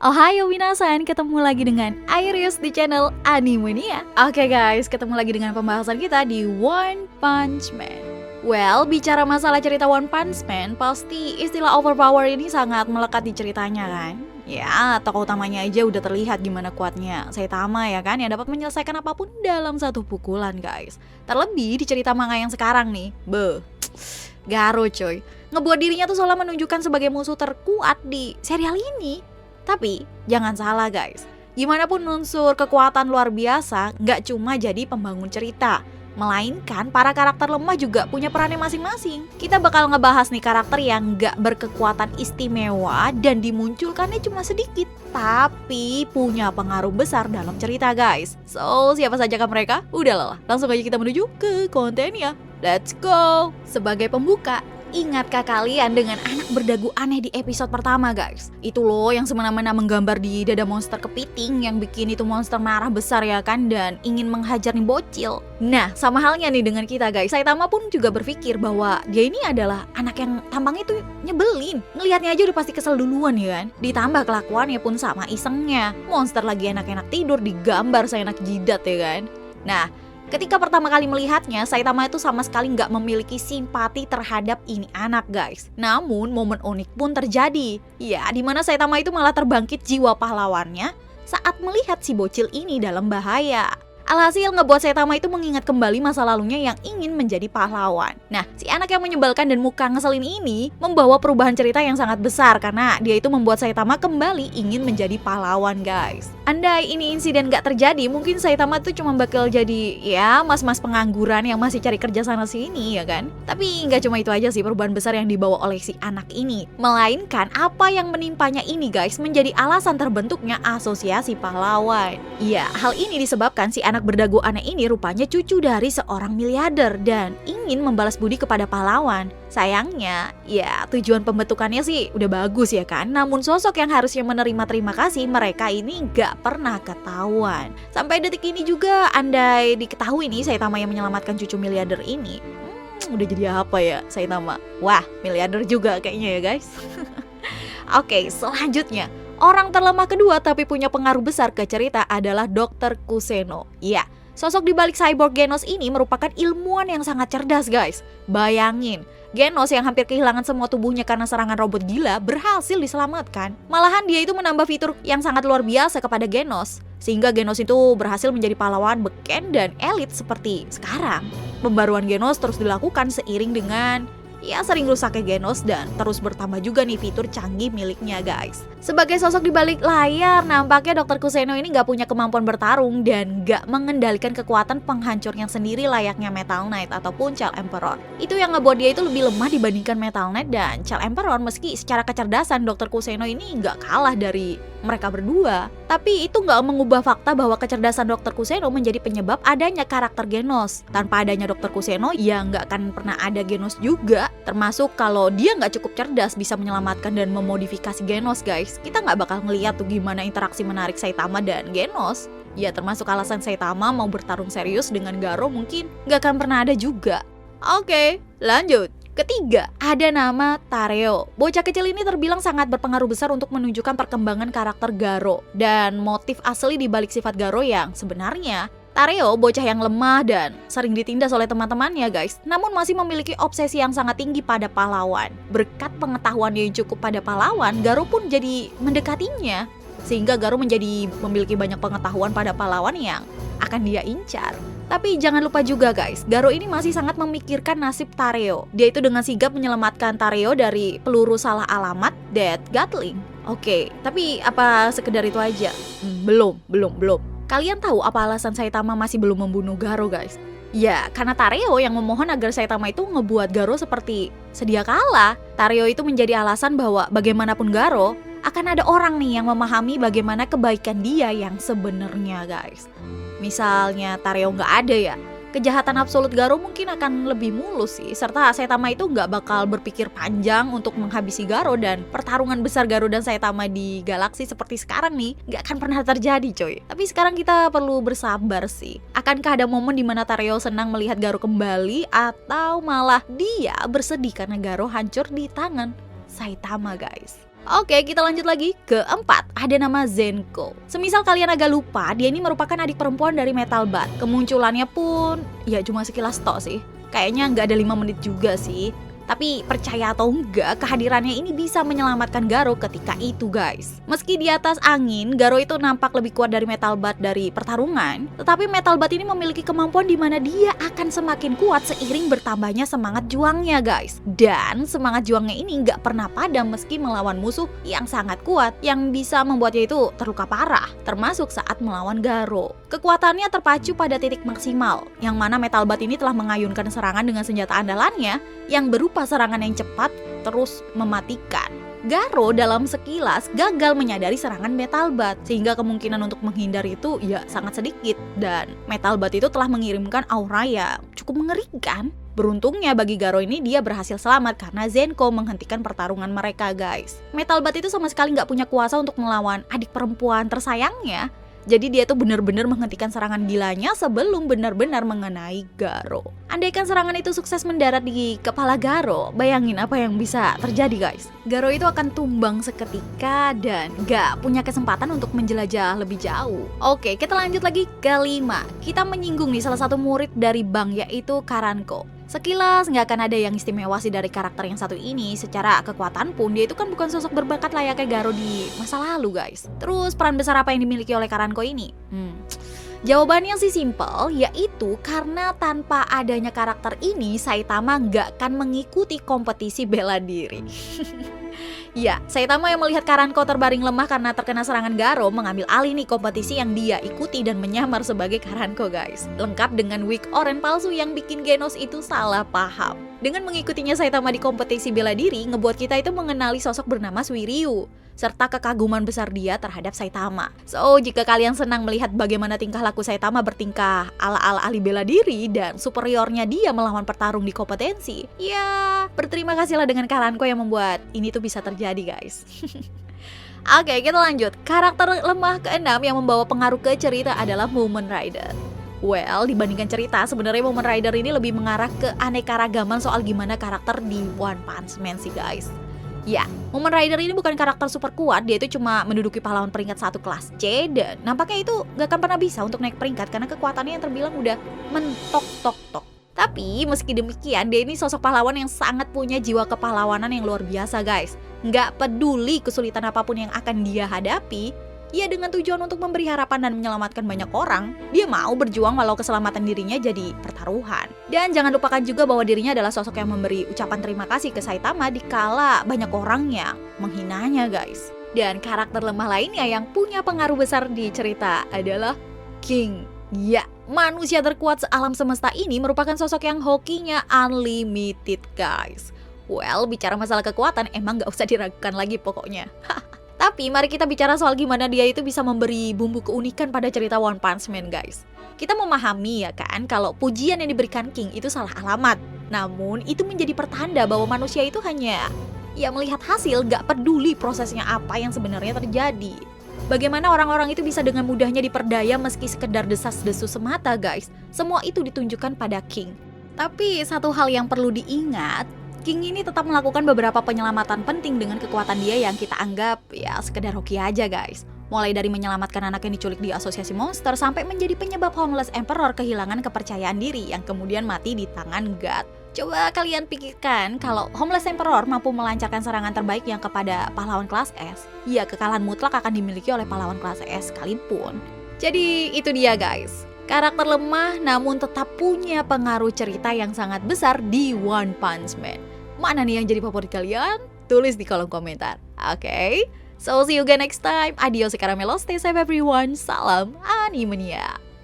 Ohayo minasan, ketemu lagi dengan Iris di channel Animania. Oke guys, ketemu lagi dengan pembahasan kita di One Punch Man. Well, bicara masalah cerita One Punch Man, pasti istilah overpower ini sangat melekat di ceritanya kan? Ya, tokoh utamanya aja udah terlihat gimana kuatnya Saitama ya kan, yang dapat menyelesaikan apapun dalam satu pukulan guys. Terlebih di cerita manga yang sekarang nih, Garo coy, ngebuat dirinya tuh seolah menunjukkan sebagai musuh terkuat di serial ini. Tapi jangan salah guys, gimana pun unsur kekuatan luar biasa nggak cuma jadi pembangun cerita, melainkan para karakter lemah juga punya perannya masing-masing. Kita bakal ngebahas nih karakter yang nggak berkekuatan istimewa dan dimunculkannya cuma sedikit, tapi punya pengaruh besar dalam cerita guys. So, siapa sajakah mereka? Udahlah, langsung aja kita menuju ke kontennya. Let's go! Sebagai pembuka, ingatkah kalian dengan anak berdagu aneh di episode pertama guys? Itu loh yang semena-mena menggambar di dada monster kepiting yang bikin itu monster marah besar ya kan, dan ingin menghajar nih bocil. Nah, sama halnya nih dengan kita guys, Saitama pun juga berpikir bahwa dia ini adalah anak yang tampangnya tuh nyebelin. Ngelihatnya aja udah pasti kesel duluan ya kan. Ditambah kelakuannya pun sama isengnya. Monster lagi enak-enak tidur digambar seenak jidat ya kan. Nah, ketika pertama kali melihatnya, Saitama itu sama sekali nggak memiliki simpati terhadap ini anak guys. Namun momen unik pun terjadi. Ya, dimana Saitama itu malah terbangkit jiwa pahlawannya saat melihat si bocil ini dalam bahaya. Alhasil ngebuat Saitama itu mengingat kembali masa lalunya yang ingin menjadi pahlawan. Nah, si anak yang menyebalkan dan muka ngeselin ini membawa perubahan cerita yang sangat besar karena dia itu membuat Saitama kembali ingin menjadi pahlawan guys. Andai ini insiden gak terjadi, mungkin Saitama tuh cuma bakal jadi ya mas-mas pengangguran yang masih cari kerja sana sini ya kan. Tapi gak cuma itu aja sih perubahan besar yang dibawa oleh si anak ini, melainkan apa yang menimpanya ini guys menjadi alasan terbentuknya asosiasi pahlawan. Iya, hal ini disebabkan si anak berdagu aneh ini rupanya cucu dari seorang miliarder dan ingin membalas budi kepada pahlawan. Sayangnya, ya tujuan pembentukannya sih udah bagus ya kan, namun sosok yang harusnya menerima terima kasih mereka ini gak pernah ketahuan. Sampai detik ini juga, andai diketahui nih Saitama yang menyelamatkan cucu miliarder ini, udah jadi apa ya Saitama? Wah, miliarder juga kayaknya ya guys. Oke, selanjutnya, orang terlemah kedua tapi punya pengaruh besar ke cerita adalah Dr. Kuseno. Ya, sosok di balik cyborg Genos ini merupakan ilmuwan yang sangat cerdas guys. Bayangin, Genos yang hampir kehilangan semua tubuhnya karena serangan robot gila berhasil diselamatkan. Malahan dia itu menambah fitur yang sangat luar biasa kepada Genos, sehingga Genos itu berhasil menjadi pahlawan beken dan elit seperti sekarang. Pembaruan Genos terus dilakukan seiring dengan sering rusaknya Genos dan terus bertambah juga nih fitur canggih miliknya guys. Sebagai sosok di balik layar, nampaknya Dr. Kuseno ini gak punya kemampuan bertarung dan gak mengendalikan kekuatan penghancurnya sendiri layaknya Metal Knight ataupun Child Emperor. Itu yang ngebuat dia itu lebih lemah dibandingkan Metal Knight dan Child Emperor, meski secara kecerdasan Dr. Kuseno ini gak kalah dari mereka berdua. Tapi itu gak mengubah fakta bahwa kecerdasan Dr. Kuseno menjadi penyebab adanya karakter Genos. Tanpa adanya Dr. Kuseno, ya gak akan pernah ada Genos juga. Termasuk kalau dia nggak cukup cerdas bisa menyelamatkan dan memodifikasi Genos guys, kita nggak bakal ngeliat tuh gimana interaksi menarik Saitama dan Genos. Ya termasuk alasan Saitama mau bertarung serius dengan Garo mungkin nggak akan pernah ada juga. Oke, lanjut. Ketiga, ada nama Tareo. Bocah kecil ini terbilang sangat berpengaruh besar untuk menunjukkan perkembangan karakter Garo dan motif asli di balik sifat Garo yang sebenarnya. Tareo bocah yang lemah dan sering ditindas oleh teman-temannya guys, namun masih memiliki obsesi yang sangat tinggi pada pahlawan. Berkat pengetahuannya yang cukup pada pahlawan, Garo pun jadi mendekatinya, sehingga Garo menjadi memiliki banyak pengetahuan pada pahlawan yang akan dia incar. Tapi jangan lupa juga guys, Garo ini masih sangat memikirkan nasib Tareo. Dia itu dengan sigap menyelamatkan Tareo dari peluru salah alamat Death Gatling. Oke, tapi apa sekedar itu aja? Belum. Kalian tahu apa alasan Saitama masih belum membunuh Garo guys? Ya, karena Tareo yang memohon agar Saitama itu ngebuat Garo seperti sedia kala. Tareo itu menjadi alasan bahwa bagaimanapun Garo, akan ada orang nih yang memahami bagaimana kebaikan dia yang sebenarnya guys. Misalnya Tareo nggak ada ya, kejahatan absolut Garo mungkin akan lebih mulus sih, serta Saitama itu nggak bakal berpikir panjang untuk menghabisi Garo, dan pertarungan besar Garo dan Saitama di galaksi seperti sekarang nih nggak akan pernah terjadi coy. Tapi sekarang kita perlu bersabar sih. Akankah ada momen dimana Tareo senang melihat Garo kembali, atau malah dia bersedih karena Garo hancur di tangan Saitama guys? Oke, kita lanjut lagi. Keempat, ada nama Zenko. Semisal kalian agak lupa, dia ini merupakan adik perempuan dari Metal Bat. Kemunculannya pun, ya cuma sekilas tok sih. Kayaknya nggak ada 5 menit juga sih. Tapi percaya atau enggak, kehadirannya ini bisa menyelamatkan Garo ketika itu guys. Meski di atas angin, Garo itu nampak lebih kuat dari Metal Bat dari pertarungan, tetapi Metal Bat ini memiliki kemampuan di mana dia akan semakin kuat seiring bertambahnya semangat juangnya guys. Dan semangat juangnya ini nggak pernah padam meski melawan musuh yang sangat kuat, yang bisa membuatnya itu terluka parah, termasuk saat melawan Garo. Kekuatannya terpacu pada titik maksimal, yang mana Metal Bat ini telah mengayunkan serangan dengan senjata andalannya, yang berupa serangan yang cepat terus mematikan. Garo dalam sekilas gagal menyadari serangan Metal Bat, sehingga kemungkinan untuk menghindar itu ya sangat sedikit. Dan Metal Bat itu telah mengirimkan aura yang cukup mengerikan. Beruntungnya bagi Garo ini dia berhasil selamat karena Zenko menghentikan pertarungan mereka guys. Metal Bat itu sama sekali nggak punya kuasa untuk melawan adik perempuan tersayangnya. Jadi dia tuh benar-benar menghentikan serangan gilanya sebelum benar-benar mengenai Garo. Andaikan serangan itu sukses mendarat di kepala Garo, bayangin apa yang bisa terjadi guys. Garo itu akan tumbang seketika dan gak punya kesempatan untuk menjelajah lebih jauh. Oke, kita lanjut lagi ke 5. Kita menyinggung nih salah satu murid dari Bang, yaitu Karanko. Sekilas nggak akan ada yang istimewa sih dari karakter yang satu ini. Secara kekuatan pun dia itu kan bukan sosok berbakat layaknya Garo di masa lalu guys. Terus peran besar apa yang dimiliki oleh Karanko ini? Jawabannya sih simple, yaitu karena tanpa adanya karakter ini Saitama nggak akan mengikuti kompetisi bela diri. Ya, Saitama yang melihat Karanko terbaring lemah karena terkena serangan Garo mengambil alih nih kompetisi yang dia ikuti dan menyamar sebagai Karanko guys. Lengkap dengan wig oranye palsu yang bikin Genos itu salah paham. Dengan mengikutinya Saitama di kompetisi bela diri, ngebuat kita itu mengenali sosok bernama Suiryu, serta kekaguman besar dia terhadap Saitama. So, jika kalian senang melihat bagaimana tingkah laku Saitama bertingkah ala-ala ahli bela diri dan superiornya dia melawan petarung di kompetensi, ya berterima kasihlah dengan Karanko yang membuat ini tuh bisa terjadi guys. Oke, kita lanjut. Karakter lemah ke-6 yang membawa pengaruh ke cerita adalah Mumen Rider. Well, dibandingkan cerita, sebenarnya Mumen Rider ini lebih mengarah ke aneka-ragaman soal gimana karakter di One Punch Man sih guys. Ya, Mumen Rider ini bukan karakter super kuat, dia itu cuma menduduki pahlawan peringkat 1 kelas C dan nampaknya itu gak akan pernah bisa untuk naik peringkat karena kekuatannya yang terbilang udah mentok-tok-tok. Tapi meski demikian, dia ini sosok pahlawan yang sangat punya jiwa kepahlawanan yang luar biasa guys. Nggak peduli kesulitan apapun yang akan dia hadapi, ya dengan tujuan untuk memberi harapan dan menyelamatkan banyak orang, dia mau berjuang walau keselamatan dirinya jadi pertaruhan. Dan jangan lupakan juga bahwa dirinya adalah sosok yang memberi ucapan terima kasih ke Saitama dikala banyak orang yang menghinanya guys. Dan karakter lemah lainnya yang punya pengaruh besar di cerita adalah King. Ya, manusia terkuat sealam semesta ini merupakan sosok yang hokinya unlimited guys. Well, bicara masalah kekuatan emang gak usah diragukan lagi pokoknya. Tapi mari kita bicara soal gimana dia itu bisa memberi bumbu keunikan pada cerita One Punch Man guys. Kita memahami ya kan kalau pujian yang diberikan King itu salah alamat. Namun itu menjadi pertanda bahwa manusia itu hanya ya melihat hasil, gak peduli prosesnya apa yang sebenarnya terjadi. Bagaimana orang-orang itu bisa dengan mudahnya diperdaya meski sekedar desas-desus semata guys. Semua itu ditunjukkan pada King. Tapi satu hal yang perlu diingat, King ini tetap melakukan beberapa penyelamatan penting dengan kekuatan dia yang kita anggap ya sekedar hoki aja guys. Mulai dari menyelamatkan anak yang diculik di asosiasi monster sampai menjadi penyebab Homeless Emperor kehilangan kepercayaan diri yang kemudian mati di tangan God. Coba kalian pikirkan kalau Homeless Emperor mampu melancarkan serangan terbaik yang kepada pahlawan kelas S, ya kekalahan mutlak akan dimiliki oleh pahlawan kelas S sekalipun. Jadi itu dia guys. Karakter lemah namun tetap punya pengaruh cerita yang sangat besar di One Punch Man. Mana nih yang jadi favorit kalian? Tulis di kolom komentar. Oke? So see you again next time. Adios, Caramelo. Stay safe everyone. Salam Animania.